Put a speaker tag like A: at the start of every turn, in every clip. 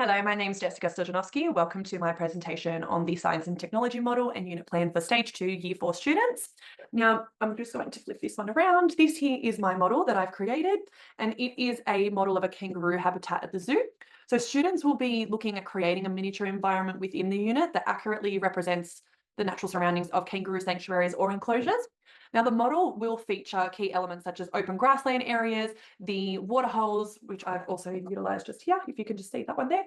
A: Hello, my name is Jessica Stojanowski. Welcome to my presentation on the Science and Technology Model and Unit Plan for Stage 2 Year 4 students. Now, I'm just going to flip this one around. This here is my model that I've created, and it is a model of a kangaroo habitat at the zoo. So students will be looking at creating a miniature environment within the unit that accurately represents the natural surroundings of kangaroo sanctuaries or enclosures. Now, the model will feature key elements such as open grassland areas, the water holes, which I've also utilised just here, if you can just see that one there.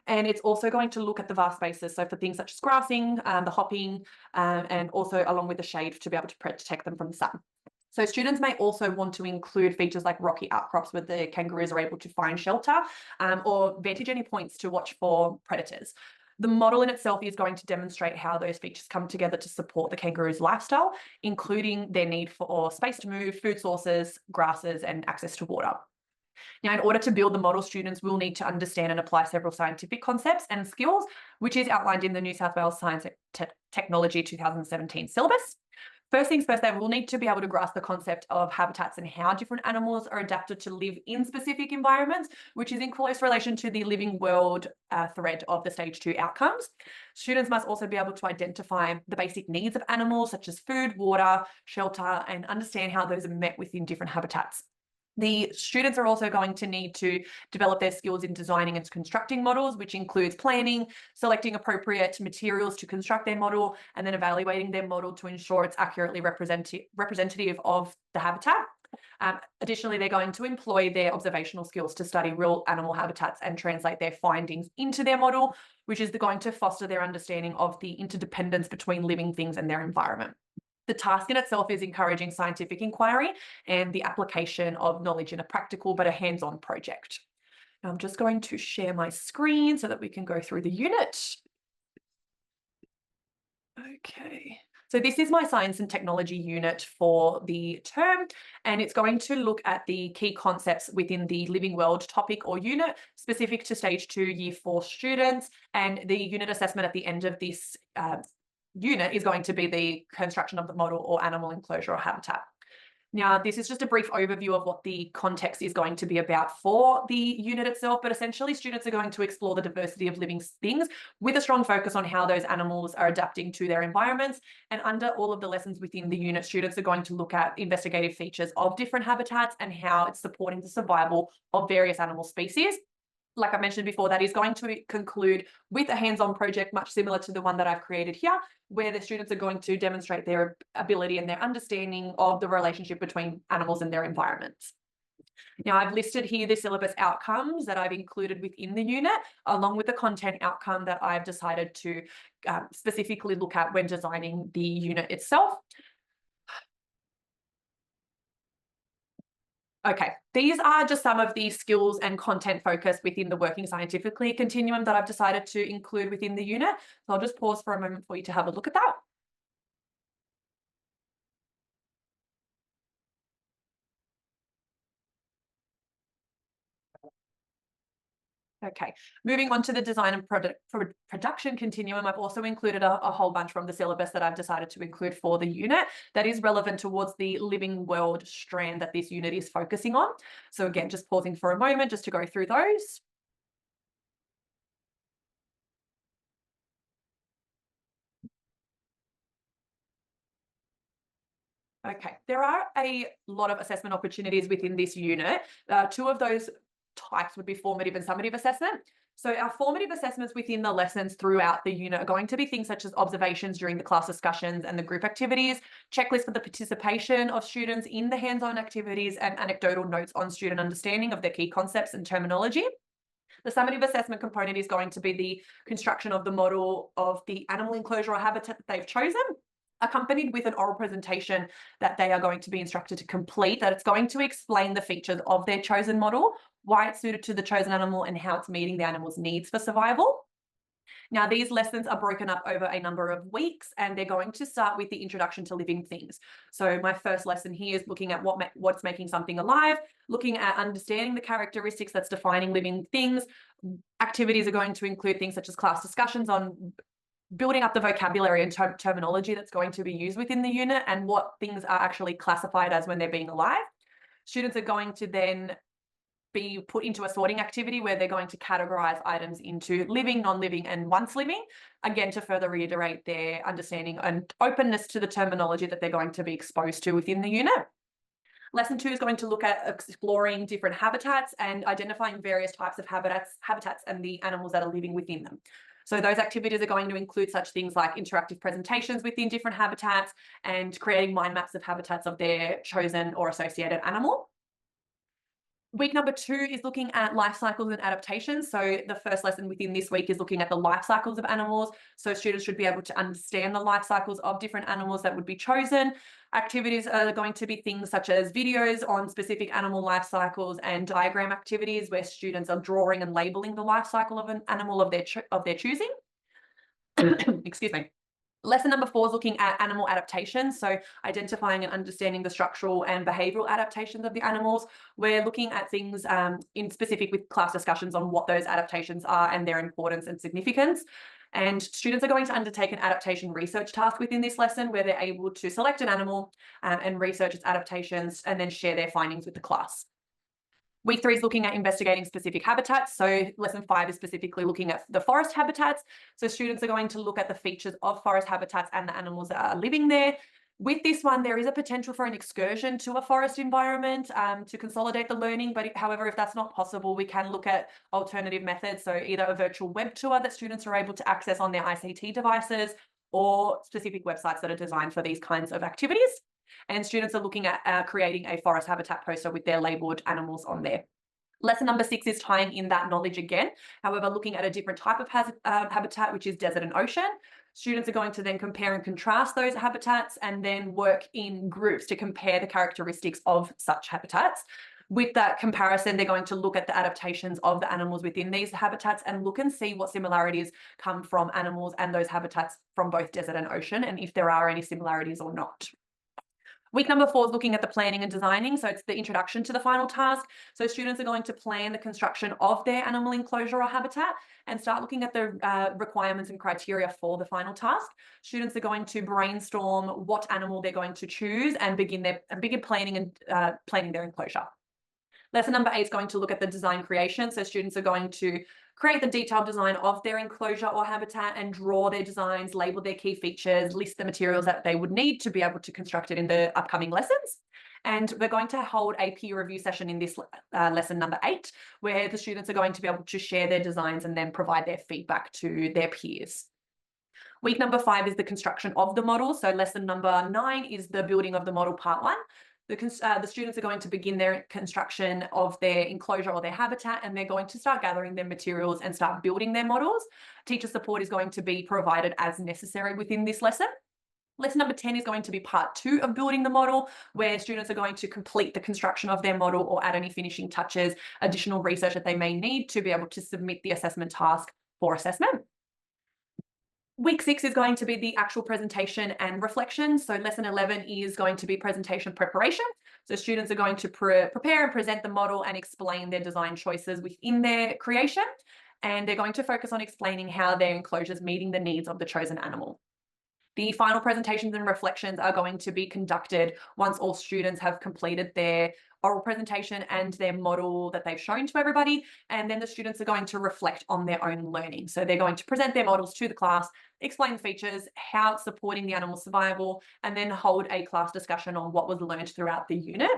A: And it's also going to look at the vast spaces, so for things such as grassing, the hopping, and also along with the shade to be able to protect them from the sun. So students may also want to include features like rocky outcrops where the kangaroos are able to find shelter, or vantage points to watch for predators. The model in itself is going to demonstrate how those features come together to support the kangaroo's lifestyle, including their need for space to move, food sources, grasses, and access to water. Now, in order to build the model, students will need to understand and apply several scientific concepts and skills, which is outlined in the New South Wales Science and Technology 2017 syllabus. First things first, they will need to be able to grasp the concept of habitats and how different animals are adapted to live in specific environments, which is in close relation to the living world thread of the stage 2 outcomes. Students must also be able to identify the basic needs of animals such as food, water, shelter, and understand how those are met within different habitats. The students are also going to need to develop their skills in designing and constructing models, which includes planning, selecting appropriate materials to construct their model, and then evaluating their model to ensure it's accurately representative of the habitat. Additionally, they're going to employ their observational skills to study real animal habitats and translate their findings into their model, which is going to foster their understanding of the interdependence between living things and their environment. The task in itself is encouraging scientific inquiry and the application of knowledge in a practical but a hands-on project. Now I'm just going to share my screen so that we can go through the unit. Okay. So this is my science and technology unit for the term, and it's going to look at the key concepts within the living world topic or unit specific to stage 2 year 4 students, and the unit assessment at the end of this unit is going to be the construction of the model or animal enclosure or habitat. Now, this is just a brief overview of what the context is going to be about for the unit itself, but essentially students are going to explore the diversity of living things with a strong focus on how those animals are adapting to their environments. And under all of the lessons within the unit, students are going to look at investigative features of different habitats and how it's supporting the survival of various animal species. Like I mentioned before, that is going to conclude with a hands-on project much similar to the one that I've created here, where the students are going to demonstrate their ability and their understanding of the relationship between animals and their environments. Now, I've listed here the syllabus outcomes that I've included within the unit, along with the content outcome that I've decided to specifically look at when designing the unit itself. Okay, these are just some of the skills and content focus within the working scientifically continuum that I've decided to include within the unit. So I'll just pause for a moment for you to have a look at that. Okay, moving on to the design and production continuum, I've also included a whole bunch from the syllabus that I've decided to include for the unit that is relevant towards the living world strand that this unit is focusing on. So again, just pausing for a moment just to go through those. Okay, there are a lot of assessment opportunities within this unit. Two of those types would be formative and summative assessment. So our formative assessments within the lessons throughout the unit are going to be things such as observations during the class discussions and the group activities, checklists for the participation of students in the hands-on activities, and anecdotal notes on student understanding of the key concepts and terminology. The summative assessment component is going to be the construction of the model of the animal enclosure or habitat that they've chosen, accompanied with an oral presentation that they are going to be instructed to complete, that it's going to explain the features of their chosen model, why it's suited to the chosen animal, and how it's meeting the animal's needs for survival. Now, these lessons are broken up over a number of weeks, and they're going to start with the introduction to living things. So my first lesson here is looking at what's making something alive, looking at understanding the characteristics that's defining living things. Activities are going to include things such as class discussions on building up the vocabulary and terminology that's going to be used within the unit and what things are actually classified as when they're being alive. Students are going to then be put into a sorting activity where they're going to categorize items into living, non-living, and once living, again, to further reiterate their understanding and openness to the terminology that they're going to be exposed to within the unit. Lesson 2 is going to look at exploring different habitats and identifying various types of habitats and the animals that are living within them. So those activities are going to include such things like interactive presentations within different habitats and creating mind maps of habitats of their chosen or associated animal. Week number 2 is looking at life cycles and adaptations. So the first lesson within this week is looking at the life cycles of animals. So students should be able to understand the life cycles of different animals that would be chosen. Activities are going to be things such as videos on specific animal life cycles and diagram activities where students are drawing and labeling the life cycle of an animal of their choosing. Excuse me. Lesson number 4 is looking at animal adaptation. So identifying and understanding the structural and behavioral adaptations of the animals. We're looking at things in specific with class discussions on what those adaptations are and their importance and significance. And students are going to undertake an adaptation research task within this lesson where they're able to select an animal and research its adaptations and then share their findings with the class. Week 3 is looking at investigating specific habitats. So lesson 5 is specifically looking at the forest habitats. So students are going to look at the features of forest habitats and the animals that are living there. With this one, there is a potential for an excursion to a forest environment to consolidate the learning. But however, if that's not possible, we can look at alternative methods. So either a virtual web tour that students are able to access on their ICT devices or specific websites that are designed for these kinds of activities. And students are looking at creating a forest habitat poster with their labelled animals on there. Lesson number 6 is tying in that knowledge again, however, looking at a different type of habitat, which is desert and ocean. Students are going to then compare and contrast those habitats and then work in groups to compare the characteristics of such habitats. With that comparison, they're going to look at the adaptations of the animals within these habitats and look and see what similarities come from animals and those habitats from both desert and ocean, and if there are any similarities or not. Week number 4 is looking at the planning and designing. So it's the introduction to the final task. So students are going to plan the construction of their animal enclosure or habitat and start looking at the requirements and criteria for the final task. Students are going to brainstorm what animal they're going to choose and begin planning and planning their enclosure. Lesson number 8 is going to look at the design creation. So students are going to create the detailed design of their enclosure or habitat and draw their designs, label their key features, list the materials that they would need to be able to construct it in the upcoming lessons. And we're going to hold a peer review session in this lesson number 8, where the students are going to be able to share their designs and then provide their feedback to their peers. Week number 5 is the construction of the model. So lesson number 9 is the building of the model part 1. The students are going to begin their construction of their enclosure or their habitat, and they're going to start gathering their materials and start building their models. Teacher support is going to be provided as necessary within this lesson. Lesson number 10 is going to be part 2 of building the model, where students are going to complete the construction of their model or add any finishing touches, additional research that they may need to be able to submit the assessment task for assessment. Week 6 is going to be the actual presentation and reflection. So lesson 11 is going to be presentation preparation. So students are going to prepare and present the model and explain their design choices within their creation. And they're going to focus on explaining how their enclosure is meeting the needs of the chosen animal. The final presentations and reflections are going to be conducted once all students have completed their oral presentation and their model that they've shown to everybody. And then the students are going to reflect on their own learning. So they're going to present their models to the class, explain the features, how it's supporting the animal survival, and then hold a class discussion on what was learned throughout the unit.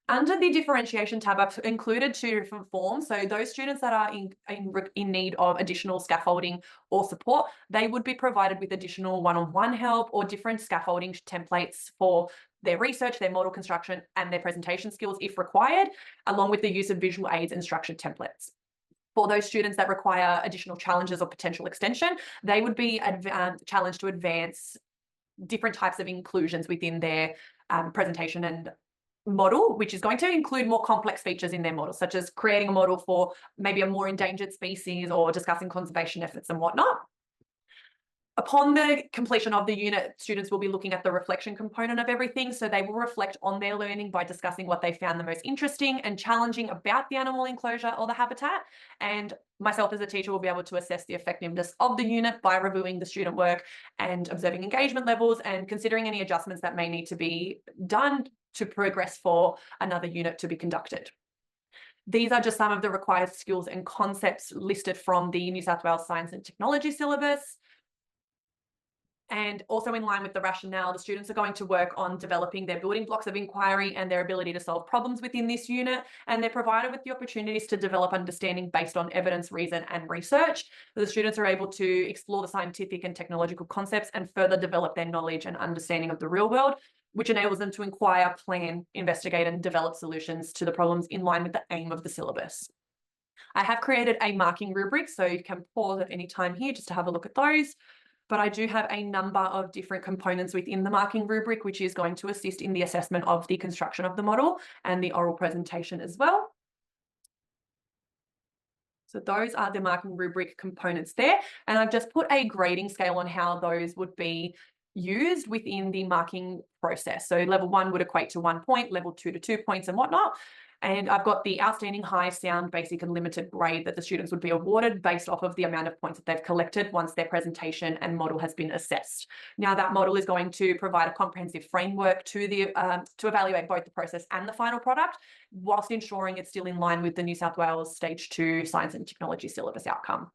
A: Under the differentiation tab, I've included 2 different forms. So those students that are in need of additional scaffolding or support, they would be provided with additional one-on-one help or different scaffolding templates for their research, their model construction, and their presentation skills if required, along with the use of visual aids and structured templates. For those students that require additional challenges or potential extension, they would be challenged to advance different types of inclusions within their presentation and model, which is going to include more complex features in their model, such as creating a model for maybe a more endangered species or discussing conservation efforts and whatnot. Upon the completion of the unit, students will be looking at the reflection component of everything. So they will reflect on their learning by discussing what they found the most interesting and challenging about the animal enclosure or the habitat. And myself as a teacher will be able to assess the effectiveness of the unit by reviewing the student work and observing engagement levels and considering any adjustments that may need to be done to progress for another unit to be conducted. These are just some of the required skills and concepts listed from the New South Wales Science and Technology syllabus. And also in line with the rationale, the students are going to work on developing their building blocks of inquiry and their ability to solve problems within this unit. And they're provided with the opportunities to develop understanding based on evidence, reason, and research. The students are able to explore the scientific and technological concepts and further develop their knowledge and understanding of the real world, which enables them to inquire, plan, investigate, and develop solutions to the problems in line with the aim of the syllabus. I have created a marking rubric, so you can pause at any time here just to have a look at those. But I do have a number of different components within the marking rubric, which is going to assist in the assessment of the construction of the model and the oral presentation as well. So those are the marking rubric components there. And I've just put a grading scale on how those would be used within the marking process. So level 1 would equate to 1 point, level 2 to 2 points and whatnot. And I've got the outstanding, high, sound, basic, and limited grade that the students would be awarded based off of the amount of points that they've collected once their presentation and model has been assessed. Now, that model is going to provide a comprehensive framework to to evaluate both the process and the final product, whilst ensuring it's still in line with the New South Wales Stage 2 Science and Technology syllabus outcome.